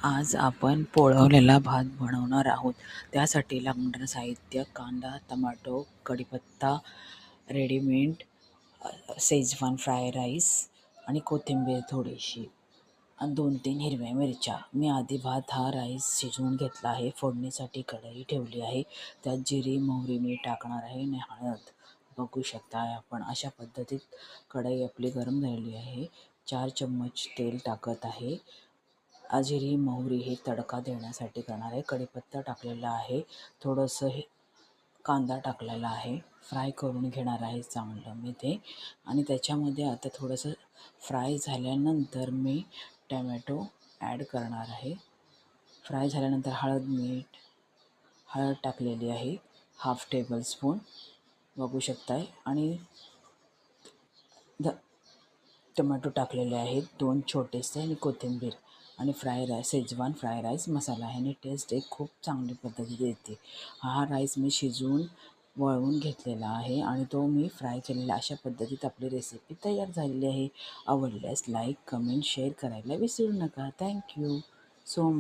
आज आपण पोळवलेला भात बनवणार आहोत. त्यासाठी लागणारं साहित्य: कांदा, टोमॅटो, कढीपत्ता, रेडीमेड शेजवान फ्राय राईस आणि कोथिंबीर थोडीशी आणि 2-3 हिरव्या मिरच्या. मी आधी हा राईस शिजवून घेतला आहे. फोडणीसाठी कढई ठेवली आहे. त्यात जिरी, मोहरी, मीठ टाकणार आहे आणि हळद. बघू शकता आपण अशा पद्धतीत कढई आपली गरम झालेली आहे. 4 चम्मच तेल टाकत आहे. जिरी, मोहरी हे तडका देण्यासाठी करणार आहे. कढीपत्ता टाकलेला आहे. थोडंसं कांदा टाकलेला आहे. फ्राय करून घेणार आहे चांगलं मी ते. आणि त्याच्यामध्ये आता थोडंसं फ्राय झाल्यानंतर मी टमॅटो ॲड करणार आहे. फ्राय झाल्यानंतर हळद टाकलेली आहे, 1/2 टेबलस्पून बघू शकताय. आणि टोमॅटो टाकलेले आहेत 2 छोटेसे आणि कोथिंबीर आणि शेजवान फ्राय राईस मसाला. ह्याने टेस्ट एक खूप चांगली पद्धतीने येते. हा राईस मी शिजवून वळवून घेतलेला आहे आणि तो मी फ्राय केलेला. अशा पद्धतीत आपली रेसिपी तयार झालेली आहे. आवडल्यास लाईक, कमेंट, शेअर करायला विसरू नका. Thank you so much.